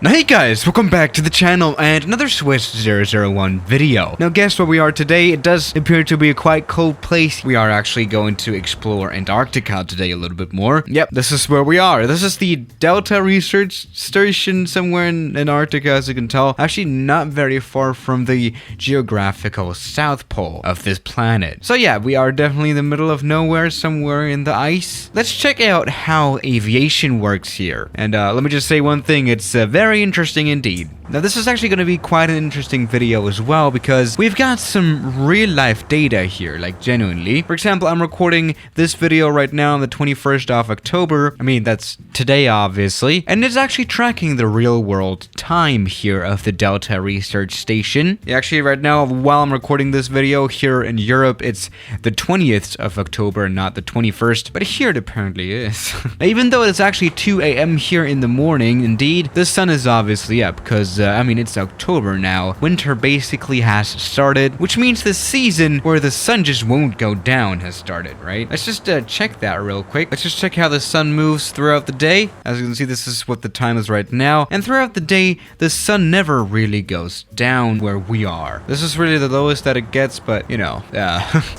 Now hey guys, welcome back to the channel and another Swiss 001 video. Now guess where we are today? It does appear to be a quite cold place. We are actually going to explore Antarctica today a little bit more. Yep, this is where we are. This is the Delta Research Station somewhere in Antarctica, as you can tell. Actually not very far from the geographical South Pole of this planet. So yeah, we are definitely in the middle of nowhere, somewhere in the ice. Let's check out how aviation works here. And let me just say one thing, it's very interesting indeed. Now this is actually going to be quite an interesting video as well because we've got some real life data here, like genuinely. For example, I'm recording this video right now on the 21st of October. I mean, that's today obviously. And it's actually tracking the real world time here of the Delta Research Station. Actually right now, while I'm recording this video here in Europe, it's the 20th of October, not the 21st. But here it apparently is. Even though it's actually 2 a.m. here in the morning, indeed, the sun is obviously up because I mean, it's October now. Winter basically has started, which means the season where the sun just won't go down has started, right? Let's just check that real quick. Let's just check how the sun moves throughout the day. As you can see, this is what the time is right now. And throughout the day, the sun never really goes down where we are. This is really the lowest that it gets, but you know,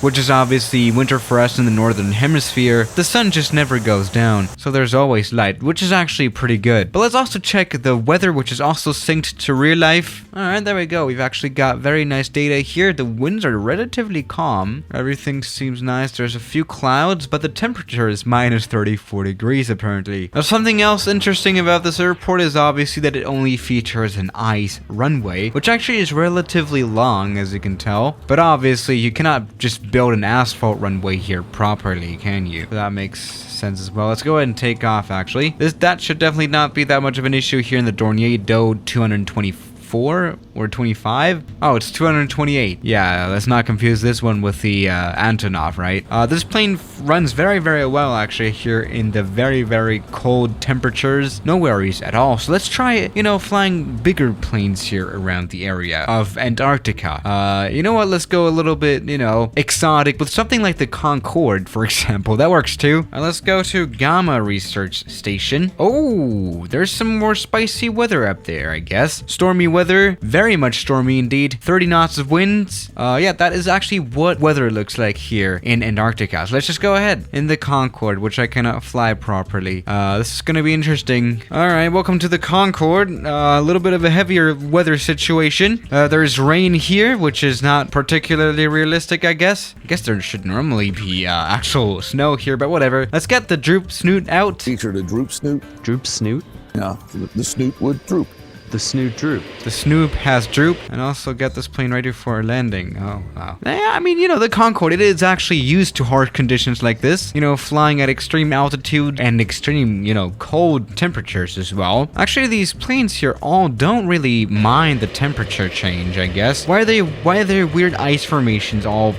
which is obviously winter for us in the northern hemisphere. The sun just never goes down, so there's always light, which is actually pretty good. But let's also check the weather, which is also synced to real life. Alright, there we go. We've actually got very nice data here. The winds are relatively calm. Everything seems nice. There's a few clouds, but the temperature is minus 34 degrees apparently. Now, something else interesting about this airport is obviously that it only features an ice runway, which actually is relatively long, as you can tell. But obviously, you cannot just build an asphalt runway here properly, can you? That makes sense as well. Let's go ahead and take off actually. That should definitely not be that much of an issue here in the Dornier Do 224 or 25. Oh, it's 228. Yeah, let's not confuse this one with the Antonov, right? This plane runs very well actually here in the very cold temperatures. No worries at all. So let's try, you know, flying bigger planes here around the area of Antarctica. You know what? Let's go a little bit, you know, exotic with something like the Concorde, for example. That works too. Let's go to Gamma Research Station. Oh, there's some more spicy weather up there, I guess. Stormy weather, very much stormy indeed. 30 knots of winds. Yeah, that is actually what weather looks like here in Antarctica. So let's just go ahead in the Concorde, which I cannot fly properly. This is gonna be interesting. All right, welcome to the Concorde. A little bit of a heavier weather situation. There's rain here, which is not particularly realistic, I guess. I guess there should normally be actual snow here, but whatever. Let's get the droop snoot out. Featured a droop snoot. Droop snoot? Yeah, the snoot would droop. The snoot droop. The snoop has droop, and also get this plane ready for landing. Oh, wow. Yeah, I mean, you know, the Concorde, it is actually used to hard conditions like this. You know, flying at extreme altitude and extreme, you know, cold temperatures as well. Actually, these planes here all don't really mind the temperature change, I guess. Why are there weird ice formations all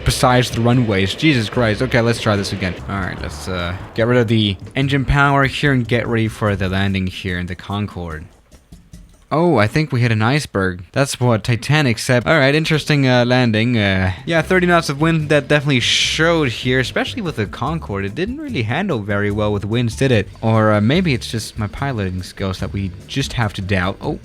besides the runways? Jesus Christ. Okay, let's try this again. All right, let's get rid of the engine power here and get ready for the landing here in the Concorde. Oh, I think we hit an iceberg. That's what Titanic said. All right, interesting landing. Yeah, 30 knots of wind, that definitely showed here, especially with the Concorde. It didn't really handle very well with winds, did it? Or maybe it's just my piloting skills that we just have to doubt. Oh.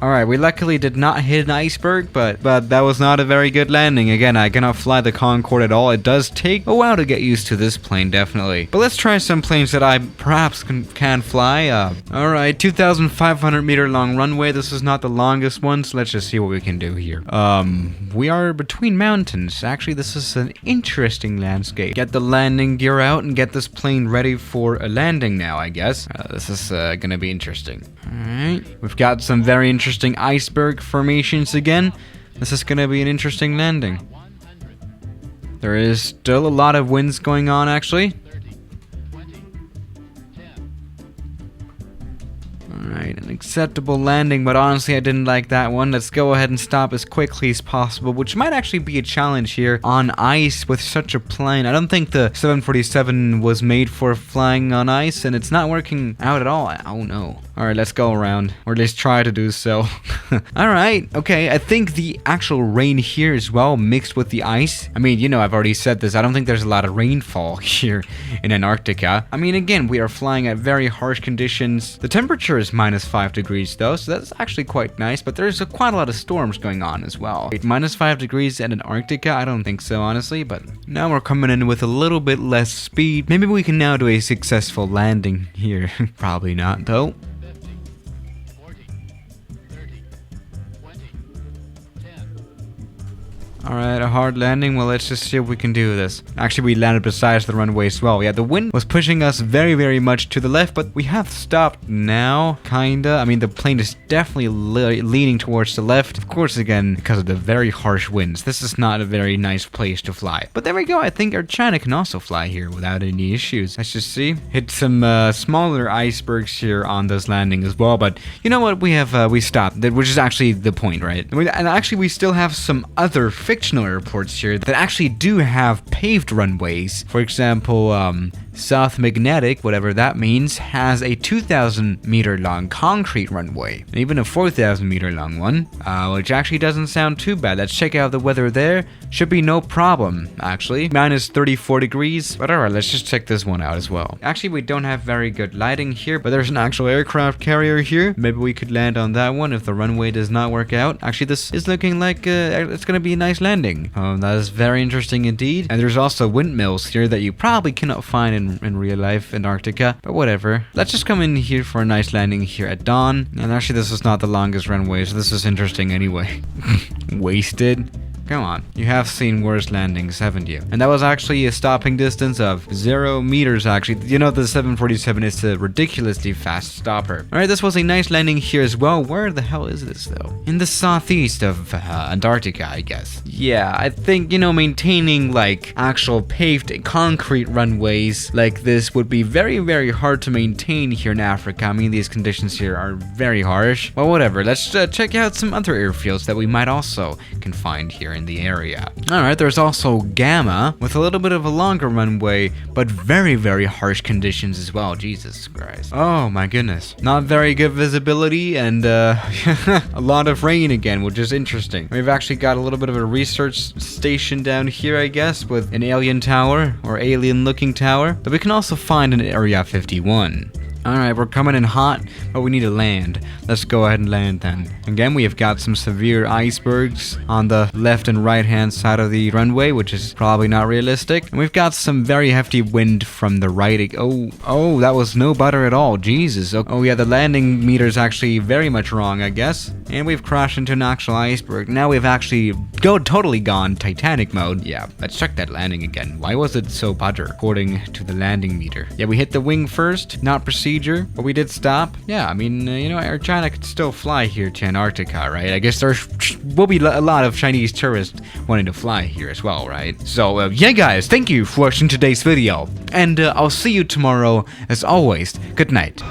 Alright, we luckily did not hit an iceberg, but that was not a very good landing. Again, I cannot fly the Concorde at all. It does take a while to get used to this plane, definitely. But let's try some planes that I perhaps can fly. Alright, 2,500 meter long runway. This is not the longest one, so let's just see what we can do here. We are between mountains. Actually, this is an interesting landscape. Get the landing gear out and get this plane ready for a landing now, I guess. This is gonna be interesting. Alright, we've got some very interesting iceberg formations again. This is gonna be an interesting landing. There is still a lot of winds going on actually. Alright, an acceptable landing, but honestly I didn't like that one. Let's go ahead and stop as quickly as possible, which might actually be a challenge here on ice with such a plane. I don't think the 747 was made for flying on ice, and it's not working out at all. Oh no. Alright, let's go around, or at least try to do so. Alright, okay, I think the actual rain here as well mixed with the ice. I mean, you know, I've already said this, I don't think there's a lot of rainfall here in Antarctica. I mean, again, we are flying at very harsh conditions. The temperature is -5 degrees though, so that's actually quite nice, but there's quite a lot of storms going on as well. Wait, -5 degrees in Antarctica? I don't think so, honestly, but now we're coming in with a little bit less speed. Maybe we can now do a successful landing here. Probably not, though. Alright, a hard landing. Well, let's just see if we can do this. Actually, we landed beside the runway as well. Yeah, the wind was pushing us very, very much to the left, but we have stopped now, kinda. I mean, the plane is definitely leaning towards the left. Of course, again, because of the very harsh winds. This is not a very nice place to fly. But there we go. I think our China can also fly here without any issues. Let's just see. Hit some smaller icebergs here on this landing as well. But you know what? We stopped, which is actually the point, right? And actually, we still have some other fictional airports here that actually do have paved runways. For example, South Magnetic, whatever that means, has a 2,000 meter long concrete runway, and even a 4,000 meter long one, which actually doesn't sound too bad. Let's check out the weather there. Should be no problem, actually. -34 degrees. But alright, let's just check this one out as well. Actually, we don't have very good lighting here, but there's an actual aircraft carrier here. Maybe we could land on that one if the runway does not work out. Actually, this is looking like it's gonna be a nice landing. That is very interesting indeed. And there's also windmills here that you probably cannot find in real life in Antarctica, but whatever. Let's just come in here for a nice landing here at dawn. And actually, this is not the longest runway, so this is interesting anyway. Wasted. Come on, you have seen worse landings, haven't you? And that was actually a stopping distance of 0 meters, actually. You know, the 747 is a ridiculously fast stopper. Alright, this was a nice landing here as well. Where the hell is this, though? In the southeast of Antarctica, I guess. Yeah, I think, you know, maintaining, like, actual paved concrete runways like this would be very, very hard to maintain here in Africa. I mean, these conditions here are very harsh. Well, whatever. Let's check out some other airfields that we might also can find here in the area. Alright, there's also Gamma with a little bit of a longer runway, but very, very harsh conditions as well. Jesus Christ. Oh my goodness. Not very good visibility and a lot of rain again, which is interesting. We've actually got a little bit of a research station down here, I guess, with an alien tower or alien looking tower that we can also find in Area 51. Alright, we're coming in hot, but we need to land. Let's go ahead and land then. Again, we have got some severe icebergs on the left and right hand side of the runway, which is probably not realistic. And we've got some very hefty wind from the right. Oh, that was no butter at all. Jesus. Oh yeah, the landing meter's actually very much wrong, I guess. And we've crashed into an actual iceberg. Now we've actually totally gone Titanic mode. Yeah, let's check that landing again. Why was it so butter, according to the landing meter? Yeah, we hit the wing first, not procedure, but we did stop. Yeah, I mean, you know, Air China could still fly here to Antarctica, right? I guess there will be a lot of Chinese tourists wanting to fly here as well, right? So, yeah, guys, thank you for watching today's video, and I'll see you tomorrow. As always, good night.